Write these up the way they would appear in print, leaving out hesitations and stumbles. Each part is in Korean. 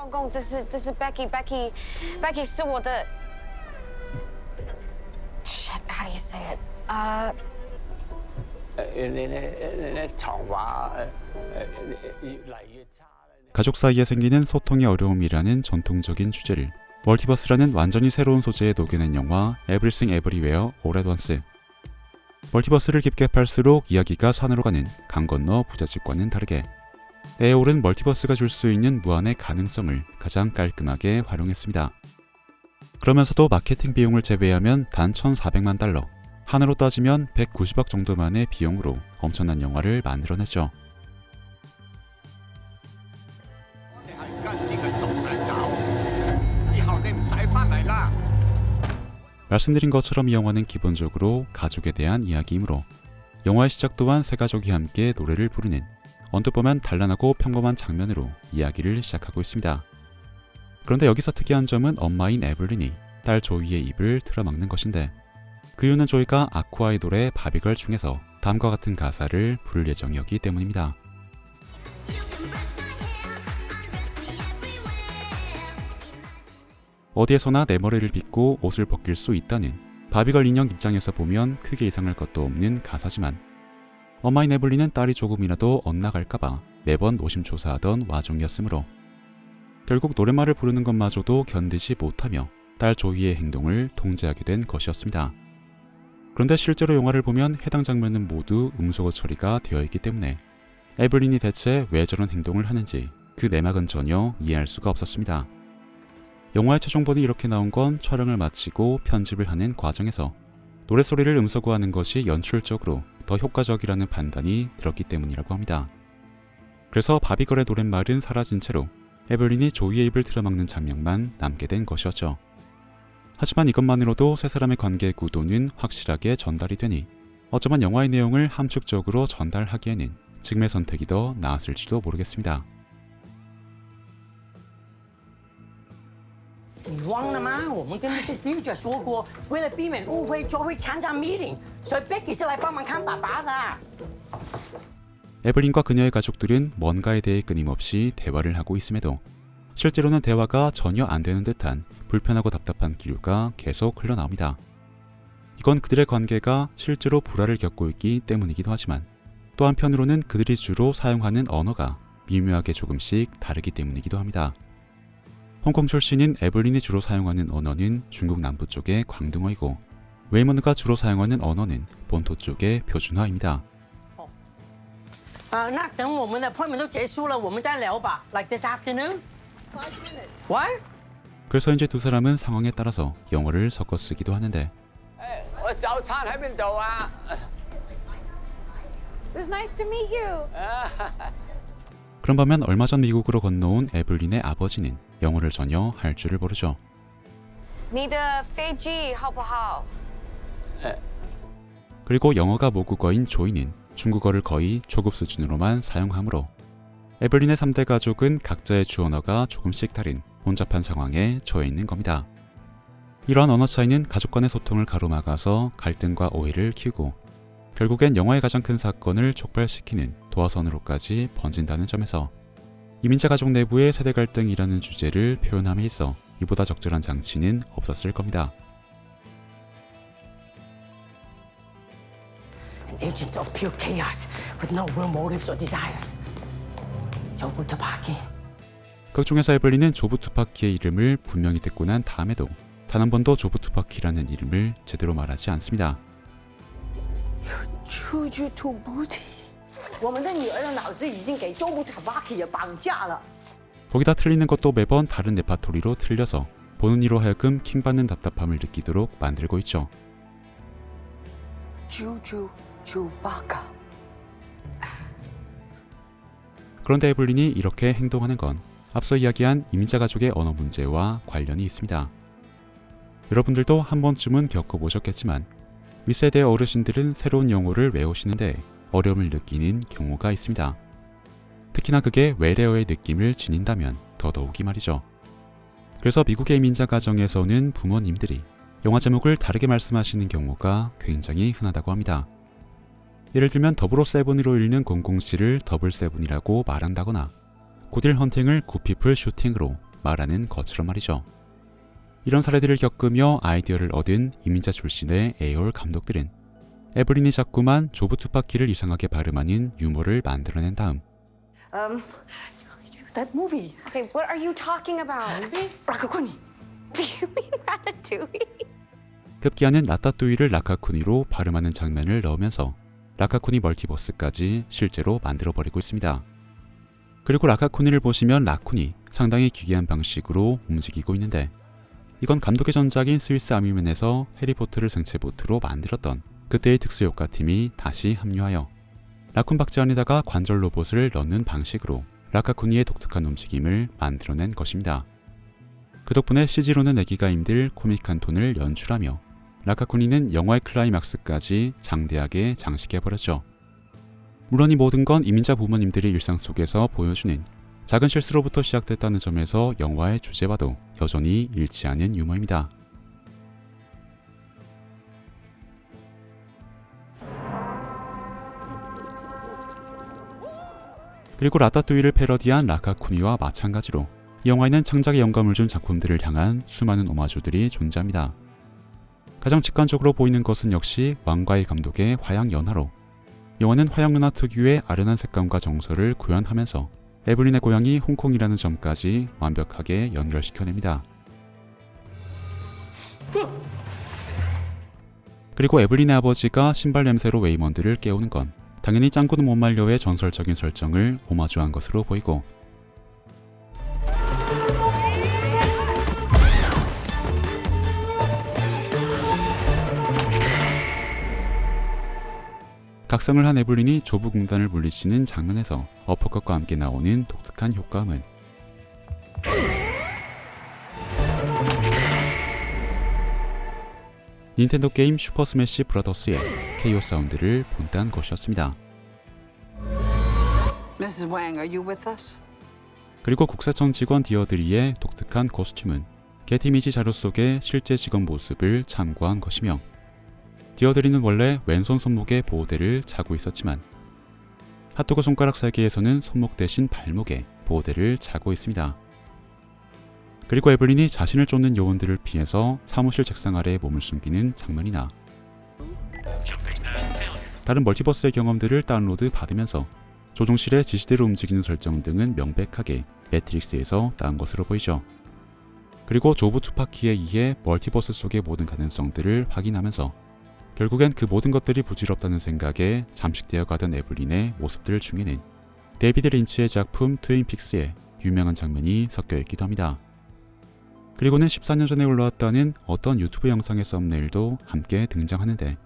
公公，这是 Becky 是我的。Shit, how do you say it? 你长话越嚟越差。 가족 사이에 생기는 소통의 어려움이라는 전통적인 주제를 멀티버스라는 완전히 새로운 소재에 녹여낸 영화 Everything Everywhere All at Once. 멀티버스를 깊게 팔수록 이야기가 산으로 가는 강 건너 부잣집과는 다르게 에어올은 멀티버스가 줄 수 있는 무한의 가능성을 가장 깔끔하게 활용했습니다. 그러면서도 마케팅 비용을 제외하면 단 1,400만 달러, 한화로 따지면 190억 정도만의 비용으로 엄청난 영화를 만들어냈죠. 말씀드린 것처럼 이 영화는 기본적으로 가족에 대한 이야기이므로 영화의 시작 또한 세 가족이 함께 노래를 부르는 언뜻 보면 단란하고 평범한 장면으로 이야기를 시작하고 있습니다. 그런데 여기서 특이한 점은 엄마인 에블린이 딸 조이의 입을 틀어막는 것인데 그 이유는 조이가 아쿠아의 노래 바비걸 중에서 다음과 같은 가사를 부를 예정이었기 때문입니다. 어디에서나 내 머리를 빗고 옷을 벗길 수 있다는 바비걸 인형 입장에서 보면 크게 이상할 것도 없는 가사지만 엄마인 에블린은 딸이 조금이라도 엇나갈까봐 매번 노심초사하던 와중이었으므로 결국 노랫말을 부르는 것마저도 견디지 못하며 딸 조이의 행동을 통제하게 된 것이었습니다. 그런데 실제로 영화를 보면 해당 장면은 모두 음소거 처리가 되어 있기 때문에 에블린이 대체 왜 저런 행동을 하는지 그 내막은 전혀 이해할 수가 없었습니다. 영화의 최종본이 이렇게 나온 건 촬영을 마치고 편집을 하는 과정에서 노랫소리를 음소거하는 것이 연출적으로 더 효과적이라는 판단이 들었기 때문이라고 합니다. 그래서 바비걸의 노랫말은 사라진 채로 에블린이 조이의 입을 틀어막는 장면만 남게 된 것이었죠. 하지만 이것만으로도 세 사람의 관계의 구도는 확실하게 전달이 되니 어쩌면 영화의 내용을 함축적으로 전달하기에는 지금의 선택이 더 나았을지도 모르겠습니다. 你忘了吗？我们跟 Mrs. Liu 说过，为了避免误会，就会参加 meeting， 所以 Becky 是来帮忙看爸爸的。 에블린과 그녀의 가족들은 뭔가에 대해 끊임없이 대화를 하고 있음에도 실제로는 대화가 전혀 안 되는 듯한 불편하고 답답한 기류가 계속 흘러나옵니다. 이건 그들의 관계가 실제로 불화를 겪고 있기 때문이기도 하지만 또 한편으로는 그들이 주로 사용하는 언어가 미묘하게 조금씩 다르기 때문이기도 합니다. 홍콩 출신인 에블린이 주로 사용하는 언어는 중국 남부 쪽의 광둥어이고 웨이먼드가 주로 사용하는 언어는 본토 쪽의 표준화입니다. 那等我们的 appointment 都结束了，我们再聊吧。Like this afternoon? 5 minutes. What? 그래서 이제 두 사람은 상황에 따라서 영어를 섞어 쓰기도 하는데 我早餐喺邊度啊？ It was nice to meet you. 그런 반면 얼마 전 미국으로 건너온 에블린의 아버지는 영어를 전혀 할 줄을 모르죠. 你的飞机好不好？ 그리고 영어가 모국어인 조이는 중국어를 거의 초급 수준으로만 사용하므로 에블린의 3대 가족은 각자의 주 언어가 조금씩 다른 혼잡한 상황에 처해 있는 겁니다. 이러한 언어 차이는 가족 간의 소통을 가로막아서 갈등과 오해를 키우고 결국엔 영화의 가장 큰 사건을 촉발시키는 도화선으로까지 번진다는 점에서 이민자 가족 내부의 세대 갈등이라는 주제를 표현함에 있어 이보다 적절한 장치는 없었을 겁니다. An agent of pure chaos with no real motives or desires. 조부 투파키. 극 중에서 에블린은 조부 투파키의 이름을 분명히 듣고 난 다음에도 단 한 번도 조부 투파키라는 이름을 제대로 말하지 않습니다. 出去吐不提。我们的女儿的脑子已经给周部 Tabaki 绑架了。 거기다 틀리는 것도 매번 다른 레파토리로 틀려서 보는 이로 하여금 킹받는 답답함을 느끼도록 만들고 있죠. Chewbacca. 그런데 에블린이 이렇게 행동하는 건 앞서 이야기한 이민자 가족의 언어 문제와 관련이 있습니다. 여러분들도 한 번쯤은 겪어보셨겠지만 윗세대 어르신들은 새로운 영어를 외우시는데 어려움을 느끼는 경우가 있습니다. 특히나 그게 외래어의 느낌을 지닌다면 더더욱이 말이죠. 그래서 미국의 이민자 가정에서는 부모님들이 영화 제목을 다르게 말씀하시는 경우가 굉장히 흔하다고 합니다. 예를 들면 더블오 세븐으로 읽는 007을 더블 세븐이라고 말한다거나 고딜 헌팅을 굿피플 슈팅으로 말하는 것처럼 말이죠. 이런 사례들을 겪으며 아이디어를 얻은 이민자 출신의 에이올 감독들은 에블린이 자꾸만 조부 투파키를 이상하게 발음하는 유머를 만들어낸 다음 That movie. Okay, what are you talking about? Rakakuni. Do you mean Ratatouille? 급기야는 라따뚜이를 라카쿠니로 발음하는 장면을 넣으면서 라카쿠니 멀티버스까지 실제로 만들어버리고 있습니다. 그리고 라카쿠니를 보시면 라쿤이 상당히 기괴한 방식으로 움직이고 있는데 이건 감독의 전작인 스위스 아미맨에서 해리포터를 생체 보트로 만들었던 그때의 특수효과팀이 다시 합류하여 라쿤 박쥐 안에다가 관절 로봇을 넣는 방식으로 라카쿠니의 독특한 움직임을 만들어낸 것입니다. 그 덕분에 CG로는 내기가 힘들 코믹한 톤을 연출하며 라카쿠니는 영화의 클라이막스까지 장대하게 장식해버렸죠. 물론 이 모든 건 이민자 부모님들의 일상 속에서 보여주는 작은 실수로부터 시작됐다는 점에서 영화의 주제와도 여전히 일치하는 유머입니다. 그리고 라따뚜이를 패러디한 라카쿠니와 마찬가지로 이 영화에는 창작에 영감을 준 작품들을 향한 수많은 오마주들이 존재합니다. 가장 직관적으로 보이는 것은 역시 왕가희 감독의 화양연화로 영화는 화양연화 특유의 아련한 색감과 정서를 구현하면서 에블린의 고향이 홍콩이라는 점까지 완벽하게 연결시켜냅니다. 그리고 에블린의 아버지가 신발 냄새로 웨이먼드를 깨우는 건 당연히 짱구는 못 말려의 전설적인 설정을 오마주한 것으로 보이고 각성을 한 에블린이 조부공단을 물리치는 장면에서 어퍼컷과 함께 나오는 독특한 효과음은 닌텐도 게임 슈퍼 스매시 브라더스의 KO 사운드를 본딴 것이었습니다. Mrs. Wang, are you with us? 그리고 국세청 직원 디어드리의 독특한 코스튬은 게티미지 자료 속의 실제 직원 모습을 참고한 것이며 디어드리는 원래 왼손 손목에 보호대를 차고 있었지만 핫도그 손가락 세계에서는 손목 대신 발목에 보호대를 차고 있습니다. 그리고 에블린이 자신을 쫓는 요원들을 피해서 사무실 책상 아래에 몸을 숨기는 장면이나 다른 멀티버스의 경험들을 다운로드 받으면서 조종실의 지시대로 움직이는 설정 등은 명백하게 매트릭스에서 따온 것으로 보이죠. 그리고 조부 투파키에 의해 멀티버스 속의 모든 가능성들을 확인하면서 결국엔 그 모든 것들이 부질없다는 생각에 잠식되어 가던 에블린의 모습들 중에는 데이비드 린치의 작품 트윈픽스의 유명한 장면이 섞여 있기도 합니다. 그리고는 14년 전에 올라왔다는 어떤 유튜브 영상의 썸네일도 함께 등장하는데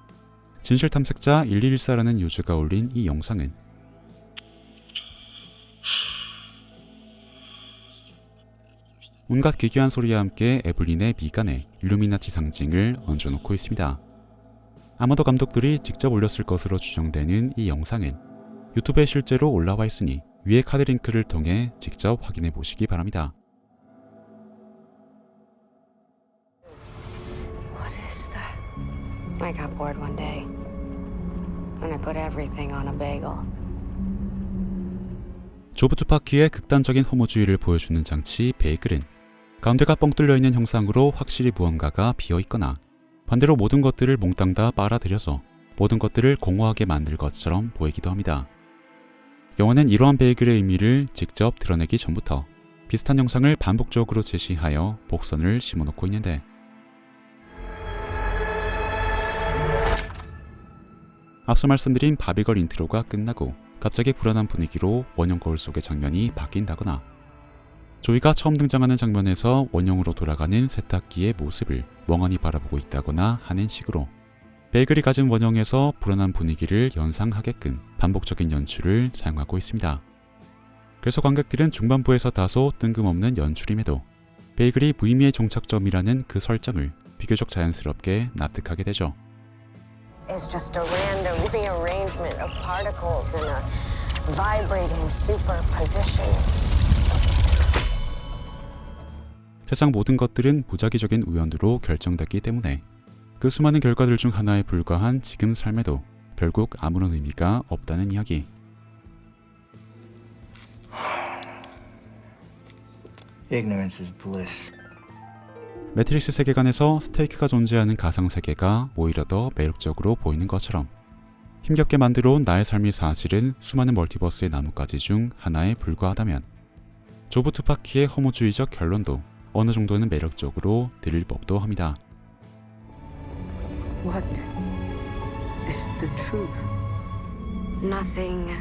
진실탐색자 1114라는 유저가 올린 이 영상은 온갖 기괴한 소리와 함께 에블린의 미간에 일루미나티 상징을 얹어놓고 있습니다. 아마도 감독들이 직접 올렸을 것으로 추정되는 이 영상은 유튜브에 실제로 올라와 있으니 위에 카드 링크를 통해 직접 확인해 보시기 바랍니다. What is that? I got bored one day, and I put everything on a bagel. 조부 투파키의 극단적인 허무주의를 보여주는 장치 베이글은 가운데가 뻥 뚫려있는 형상으로 확실히 무언가가 비어있거나 반대로 모든 것들을 몽땅 다 빨아들여서 모든 것들을 공허하게 만들 것처럼 보이기도 합니다. 영화는 이러한 베이글의 의미를 직접 드러내기 전부터 비슷한 영상을 반복적으로 제시하여 복선을 심어놓고 있는데 앞서 말씀드린 바비걸 인트로가 끝나고 갑자기 불안한 분위기로 원형 거울 속의 장면이 바뀐다거나 조이가 처음 등장하는 장면에서 원형으로 돌아가는 세탁기의 모습을 멍하니 바라보고 있다거나 하는 식으로 베이글이 가진 원형에서 불안한 분위기를 연상하게끔 반복적인 연출을 사용하고 있습니다. 그래서 관객들은 중반부에서 다소 뜬금없는 연출임에도 베이글이 무의미의 종착점이라는 그 설정을 비교적 자연스럽게 납득하게 되죠. It's just a random rearrangement of particles in a vibrating superposition. 세상 모든 것들은 무작위적인 우연으로 결정됐기 때문에 그 수많은 결과들 중 하나에 불과한 지금 삶에도 결국 아무런 의미가 없다는 이야기. Ignorance is bliss. 매트릭스 세계관에서 스테이크가 존재하는 가상 세계가 오히려 더 매력적으로 보이는 것처럼 힘겹게 만들어 온 나의 삶이 사실은 수많은 멀티버스의 나뭇가지 중 하나에 불과하다면 조브 투파키의 허무주의적 결론도 어느 정도는 매력적으로 들릴 법도 합니다. What is the truth? Nothing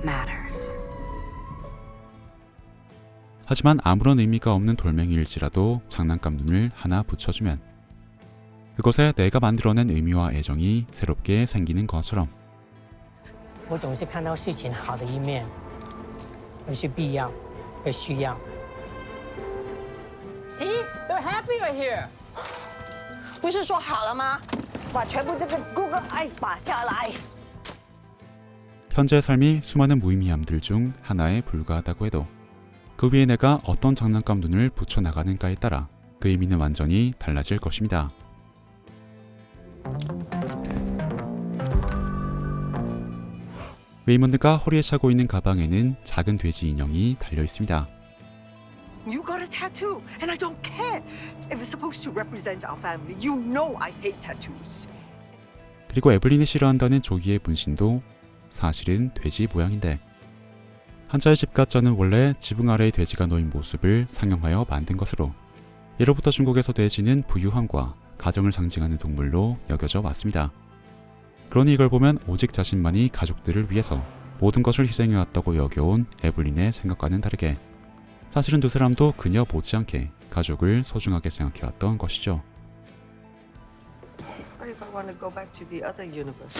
matters. 하지만 아무런 의미가 없는 돌멩이일지라도 장난감 눈을 하나 붙여주면 그것에 내가 만들어낸 의미와 애정이 새롭게 생기는 것처럼 我总是看到事情好的一面，而是必要，而需要。See, they're happy right here. 不是说好了吗？把全部这个 Google Eyes 拔下来。 현재의 삶이 수많은 무의미함들 중 하나에 불과하다고 해도 그 위에 내가 어떤 장난감 눈을 붙여나가는가에 따라 그 의미는 완전히 달라질 것입니다. 웨이먼드가 허리에 차고 있는 가방에는 작은 돼지 인형이 달려 있습니다. You got a tattoo, and I don't care if it's supposed to represent our family. You know I hate tattoos. 그리고 에블린이 싫어한다는 조기의 분신도 사실은 돼지 모양인데 한자의 집가짜는 원래 지붕 아래의 돼지가 놓인 모습을 상영하여 만든 것으로 예로부터 중국에서 돼지는 부유함과 가정을 상징하는 동물로 여겨져 왔습니다. 그러니 이걸 보면 오직 자신만이 가족들을 위해서 모든 것을 희생해왔다고 여겨온 에블린의 생각과는 다르게 사실은 두 사람도 그녀 못지않게 가족을 소중하게 생각해왔던 것이죠. What if I want to go back to the other universe?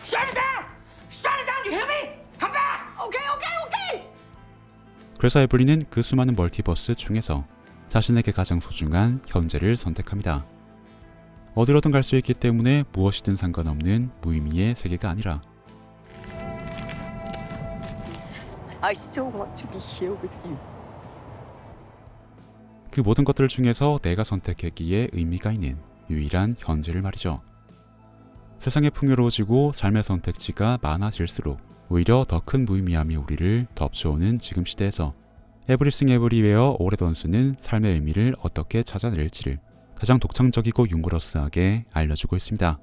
Shut it down! Shut it down! You hear me? Come back! Okay. 그래서 에블린은 그 수많은 멀티버스 중에서 자신에게 가장 소중한 현재를 선택합니다. 어디로든 갈 수 있기 때문에 무엇이든 상관없는 무의미의 세계가 아니라 I still want to be here with you. 그 모든 것들 중에서 내가 선택했기에 의미가 있는 유일한 현재를 말이죠. 세상이 풍요로워지고 삶의 선택지가 많아질수록 오히려 더 큰 무의미함이 우리를 덮쳐오는 지금 시대에서 에브리싱 에브리웨어 오레던스는 삶의 의미를 어떻게 찾아낼지를 가장 독창적이고 유머러스하게 알려주고 있습니다.